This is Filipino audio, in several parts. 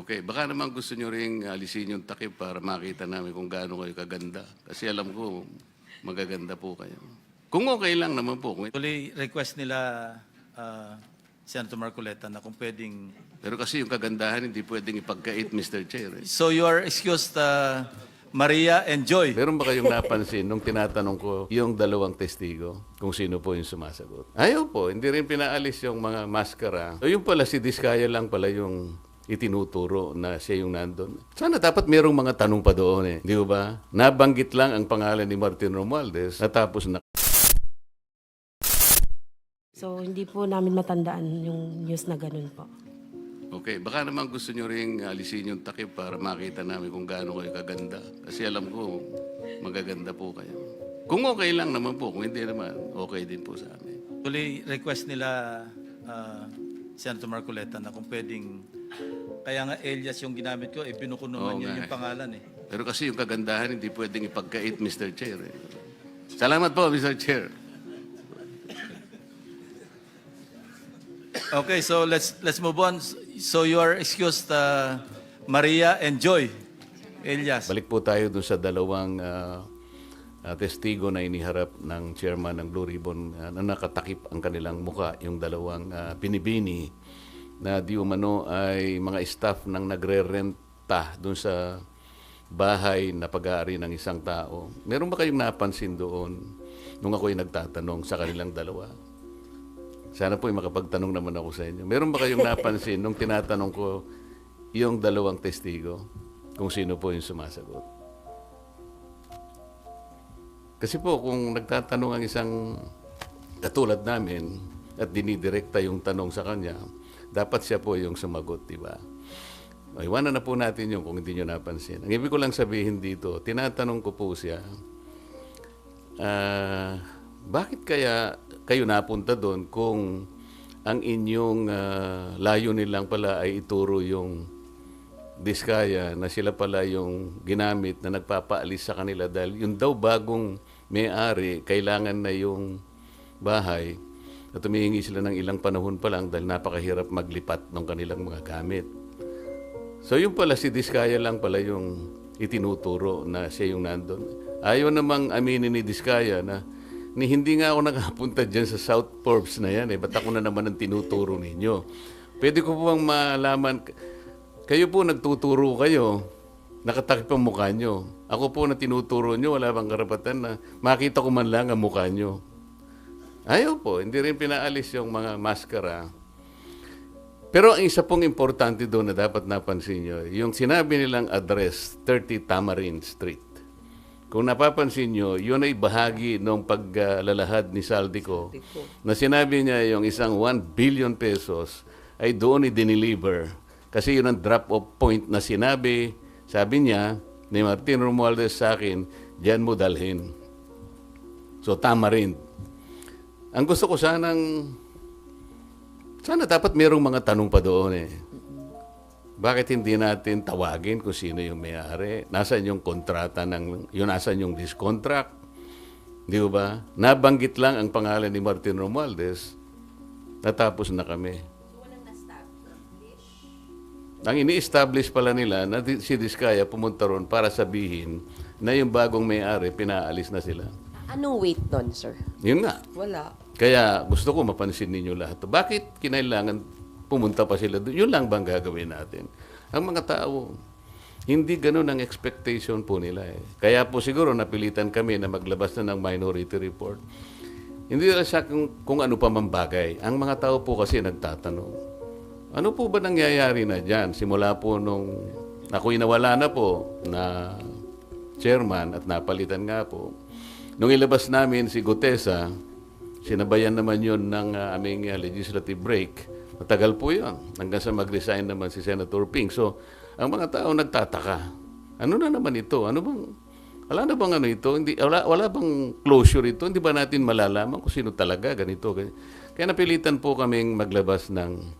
Okay, baka naman gusto nyo ring alisin yung takip para makita namin kung gaano kayo kaganda. Kasi alam ko, magaganda po kayo. Kung okay lang naman po. Actually, request nila Senator Marcoleta na kung pwedeng... Pero kasi yung kagandahan hindi pwedeng ipagkait, Mr. Chair. So you are excused, Maria and Joy. Meron ba kayong napansin nung tinatanong ko yung dalawang testigo kung sino po yung sumasagot? Ayaw po, hindi rin pinaalis yung mga maskara. So yung pala si Diskaya lang pala yung itinuturo na siya yung nandun. Sana dapat merong mga tanong pa doon eh. Di ba? Nabanggit lang ang pangalan ni Martin Romualdez natapos na. So, hindi po namin matandaan yung news na ganun po. Okay, baka naman gusto nyo ring alisin yung takip para makita namin kung gaano kayo kaganda. Kasi alam ko, magaganda po kayo. Kung okay lang naman po, kung hindi naman, okay din po sa amin. Actually, request nila Senator Marcoleta na kung pwedeng... Kaya nga Elias yung ginamit ko, pinuko naman Oo yun nga yung pangalan eh. Pero kasi yung kagandahan hindi pwedeng ipagkait, Mr. Chair. Salamat po, Mr. Chair. Okay, so let's move on. So you are excused, Maria and Joy. Elias. Balik po tayo dun sa dalawang testigo na iniharap ng chairman ng Blue Ribbon na nakatakip ang kanilang muka, yung dalawang binibini na di umano ay mga staff ng nagre-renta dun sa bahay na pag-aari ng isang tao. Meron ba kayong napansin doon nung ako'y nagtatanong sa kanilang dalawa? Sana po ay makapagtanong naman ako sa inyo. Meron ba kayong napansin nung tinatanong ko yung dalawang testigo kung sino po yung sumasagot? Kasi po kung nagtatanong ang isang katulad namin at dinidirekta yung tanong sa kanya, dapat siya po yung sumagot, di ba? Iwanan na po natin yung kung hindi nyo napansin. Ang ibig ko lang sabihin dito, tinatanong ko po siya, bakit kaya kayo napunta doon kung ang inyong layunin lang pala ay ituro yung Diskaya na sila pala yung ginamit na nagpapaalis sa kanila dahil yung daw bagong may-ari, kailangan na yung bahay at humihingi sila ng ilang panahon pa lang dahil napakahirap maglipat ng kanilang mga gamit. So yung pala si Diskaya lang pala yung itinuturo na siya yung nandun. Ayaw namang aminin ni Diskaya na hindi nga ako nakapunta dyan sa South Forbes na yan eh. Ba't ako na naman ang tinuturo ninyo? Pwede ko po bang malaman, kayo po nagtuturo kayo, nakatakip ang mukha nyo. Ako po na tinuturo nyo, wala bang karapatan na makita ko man lang ang mukha nyo. Ayaw po, hindi rin pinaalis yung mga maskara. Pero ang isa pong importante doon na dapat napansin nyo, yung sinabi nilang address, 30 Tamarind Street. Kung napapansin nyo, yun ay bahagi ng paglalahad ni Saldico na sinabi niya yung isang 1 billion pesos ay doon i-deliver. Kasi yun ang drop-off point na sinabi, sabi niya ni Martin Romualdez sa akin, diyan mo dalhin. So, Tamarind. Ang gusto ko sana dapat merong mga tanong pa doon eh. Bakit hindi natin tawagin kung sino yung may-ari? Nasaan yung kontrata nasaan yung discontract? Di ba? Nabanggit lang ang pangalan ni Martin Romualdez. Natapos na kami. Ang ini-establish pala nila na si Diskaya pumunta ron para sabihin na yung bagong may-ari, pinaalis na sila. Anong weight nun, sir? Yun nga. Wala. Kaya gusto ko mapansin ninyo lahat. Bakit kinailangan pumunta pa sila doon? Yun lang bang gagawin natin? Ang mga tao, hindi ganun ang expectation po nila eh. Kaya po siguro napilitan kami na maglabas na ng minority report. Hindi lang siya kung ano pa man bagay. Ang mga tao po kasi nagtatanong, ano po ba nangyayari na dyan? Simula po nung ako'y nawala na po na chairman at napalitan nga po. Nung ilabas namin si Gutesa, sinabayan naman yun ng aming legislative break. Matagal po yun. Hanggang sa mag-resign naman si Senator Ping. So, ang mga tao nagtataka. Ano na naman ito? Wala na bang ano ito? Wala bang closure ito? Hindi ba natin malalaman kung sino talaga ganito? Kaya napilitan po kaming maglabas ng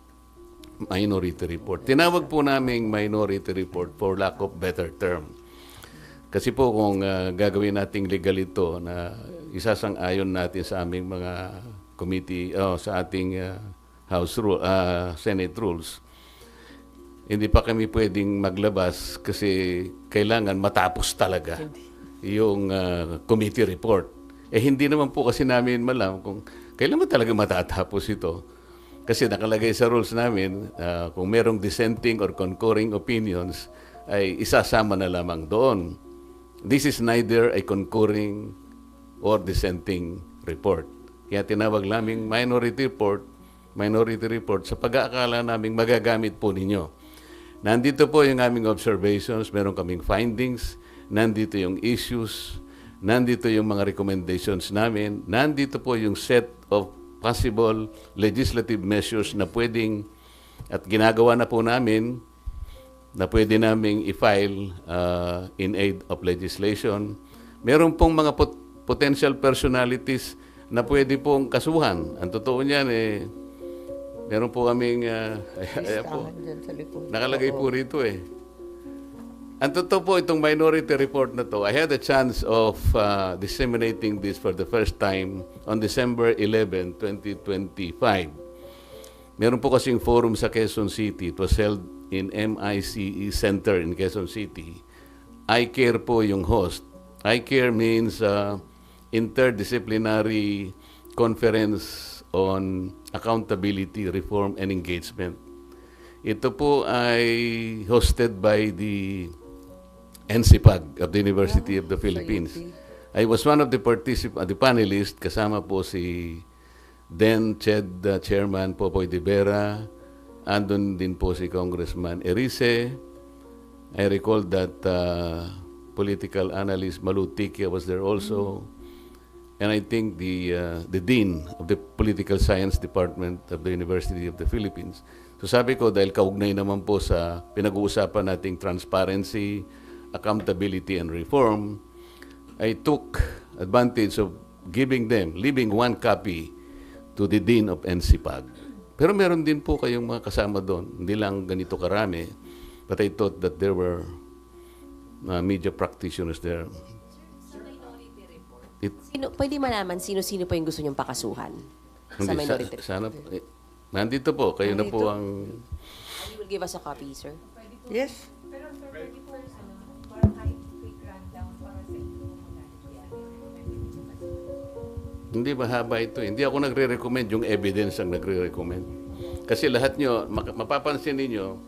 minority report. Tinawag po naming minority report for lack of better term. Kasi po kung gagawin nating legal ito na isasang-ayon natin sa aming mga committee, sa ating Senate rules, hindi pa kami pwedeng maglabas kasi kailangan matapos talaga yung committee report. Hindi naman po kasi namin malam kung kailan ba talaga matatapos ito. Kasi nakalagay sa rules namin, kung merong dissenting or concurring opinions, ay isasama na lamang doon. This is neither a concurring or dissenting report. Kaya tinawag naming minority report sa pag-aakala naming magagamit po ninyo. Nandito po yung aming observations, meron kaming findings, nandito yung issues, nandito yung mga recommendations namin, nandito po yung set of possible legislative measures na pwedeng at ginagawa na po namin na pwede naming i-file in aid of legislation. Meron pong mga potential personalities na pwede pong kasuhan. Ang totoo niyan meron po kaming nakalagay po rito Ang totoo po itong minority report na to, I had a chance of disseminating this for the first time on December 11, 2025. Meron po kasing forum sa Quezon City. It was held in MICE Center in Quezon City. I-CARE po yung host. I-CARE means Interdisciplinary Conference on Accountability, Reform, and Engagement. Ito po ay hosted by the NCPAG of the University of the Philippines. I was one of the panelists, kasama po si then Chairman Popoy de Vera, andun din po si Congressman Erice. I recall that political analyst Malu Tikia was there also. And I think the Dean of the Political Science Department of the University of the Philippines. So sabi ko, dahil kaugnay naman po sa pinag-uusapan nating transparency, accountability, and reform, I took advantage of leaving one copy to the Dean of NCPAG. Pero meron din po kayong mga kasama doon. Hindi lang ganito karami. But I thought that there were media practitioners there. Pwede malaman sino-sino po yung gusto niyong pakasuhan sa minority report? Sana, nandito po. Kayo na po ang... You will give us a copy, sir? Yes. Pero sir, pwede po, parang kahit quick rundown para sa inyo muna. Hindi mahaba ito. Hindi ako nagre-recommend. Yung evidence ang nagre-recommend. Kasi lahat nyo, mapapansin ninyo,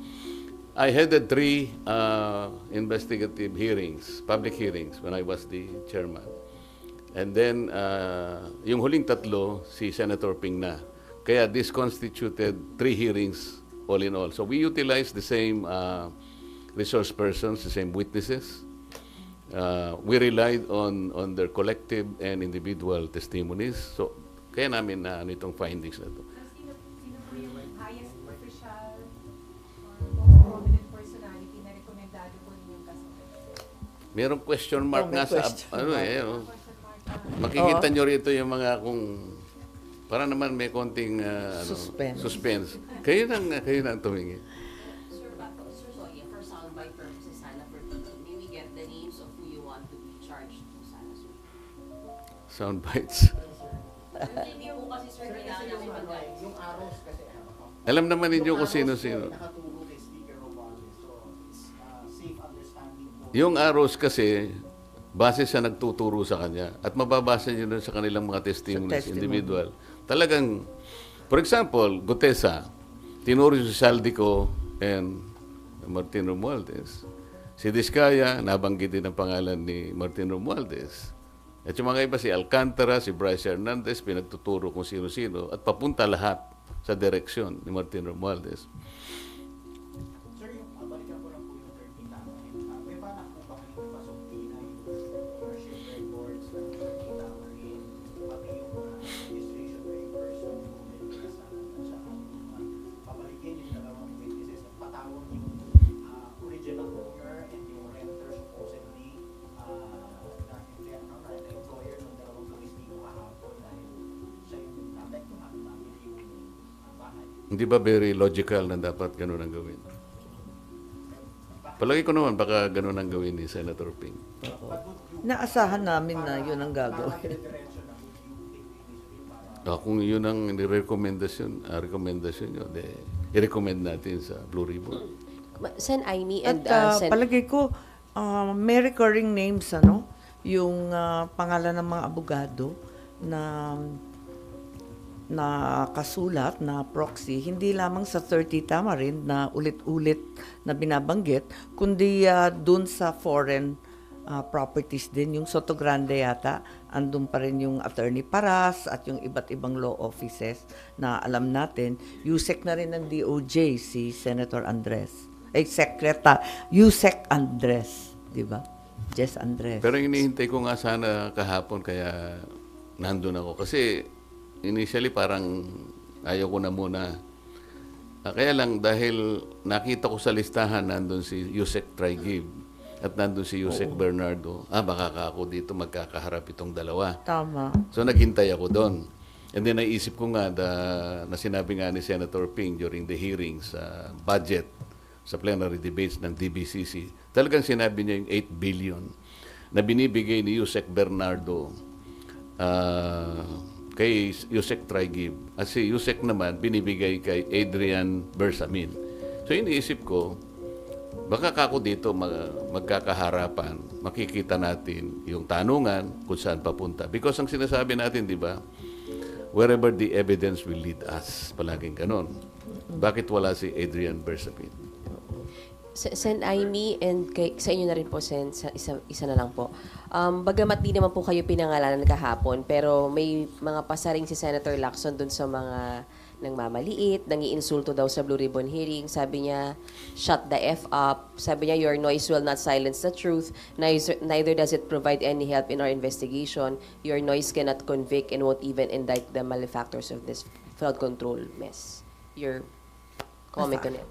I headed 3 investigative hearings, public hearings, when I was the chairman. And then, yung huling 3, si Senator Ping na. Kaya this constituted 3 hearings all in all. So we utilized the same resource persons, the same witnesses. We relied on their collective and individual testimonies. So kaya namin na itong findings na ito. Sino po yung highest official or most prominent personality na rekomendado po ninyong kasunod? Merong question mark may nga sa... question Ano Question mark. makikita nyo rito yung mga kung... Para naman may konting suspense. Kayo nang tumingin. Sir, sorry, for soundbite purposes, sana for TV, may we get the names of who you want to be charged to sana, sir? Sound bites. Hindi po kasi, sir, kailangan namin mag-guide. Yung arrows kasi Alam naman ninyo kung sino-sino. nakaturo kay Speaker Romualdez. So, it's safe understanding po. Yung arrows kasi, base sa nagtuturo sa kanya at mababasa nyo dun sa kanilang mga testimonies, individual. Talagang, for example, Gutesa, tinuro si Saldico and Martin Romualdez. Si Diskaya, nabanggit din ang pangalan ni Martin Romualdez. At yung mga iba, si Alcantara, si Bryce Hernandez, pinagtuturo kung sino-sino at papunta lahat sa direksyon ni Martin Romualdez. Sir, yung balikan ko lang po yung 13 namin. May balak po ba kayo ipasok na yung ownership records ng 13 namin, pati yung registration papers ng movement sa pabalikin yung dalawang witnesses at patawag yung original owner and yung renter supposedly na employer ng dalawang police dito kahapon dahil siya yung naapektuhan namin yung bahay. Hindi ba very logical na dapat ganun ang gawin? Palagi ko naman baka ganun ang gawin ni Senator Ping. Naasahan namin na yun ang gagawin. Kung yun ang rekomendasyon nyo, i-recommend natin sa Blue Ribbon. Sen Aimee At and Sen... palagay ko, may recurring names, ano? Yung pangalan ng mga abogado na kasulat, na proxy, hindi lamang sa 30 Tamarind na ulit-ulit na binabanggit, kundi dun sa foreign properties din. Yung Soto Grande yata, andun pa rin yung Attorney Paras at yung iba't ibang law offices na alam natin. Yusek na rin ng DOJ, si Senator Andres. Yusek Andres, di ba? Jess Andres. Pero hinihintay ko nga sana kahapon kaya nandun ako. Kasi initially parang ayaw ko na muna. Kaya lang dahil nakita ko sa listahan nandun si Yusek Traigib at nandun si Yusek Bernardo. Baka ako dito magkakaharap itong dalawa. Tama. So naghintay ako doon. And then naisip ko nga na sinabi nga ni Senator Ping during the hearings sa budget, sa plenary debates ng DBCC, talagang sinabi niya yung 8 billion na binibigay ni Yusek Bernardo kay Yusek Traigib. At si Yusek naman binibigay kay Adrian Bersamin. So iniisip ko, baka ako dito magkakaharapan, makikita natin yung tanungan kung saan papunta. Because ang sinasabi natin, di ba, wherever the evidence will lead us, palaging ganon. Bakit wala si Adrian Bersamin? Sen Aimee and sa inyo na rin po, Sen, isa na lang po. Bagamat di naman po kayo pinangalanan kahapon, pero may mga pasaring si Senator Lacson dun sa mga nangmamaliit, nangiinsulto daw sa Blue Ribbon hearing. Sabi niya, shut the F up. Sabi niya, your noise will not silence the truth. Neither does it provide any help in our investigation. Your noise cannot convict and won't even indict the malefactors of this flood control mess. Your comment on it.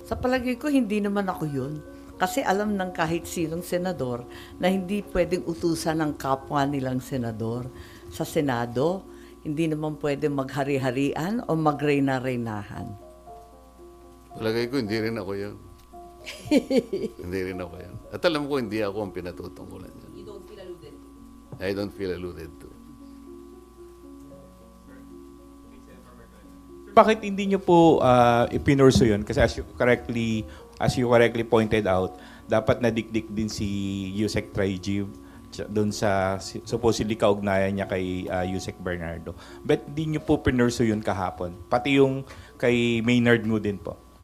Sa palagay ko, hindi naman ako yun. Kasi alam ng kahit sinong senador na hindi pwedeng utusan ng kapwa nilang senador. Sa Senado, hindi naman pwedeng maghari-harian o magreyna-reynahan. Palagay ko, hindi rin ako yun. Hindi rin ako yun. At alam ko, hindi ako ang pinatutungkulan yun. You don't feel alluded to? I don't feel alluded to. Bakit hindi nyo po ipinurso yun? Kasi as you correctly pointed out, dapat nadikdik din si Yusek Traigib doon sa supposedly kaugnayan niya kay Yusek Bernardo. But hindi nyo po pinurso yun kahapon? Pati yung kay Maynard mo din po?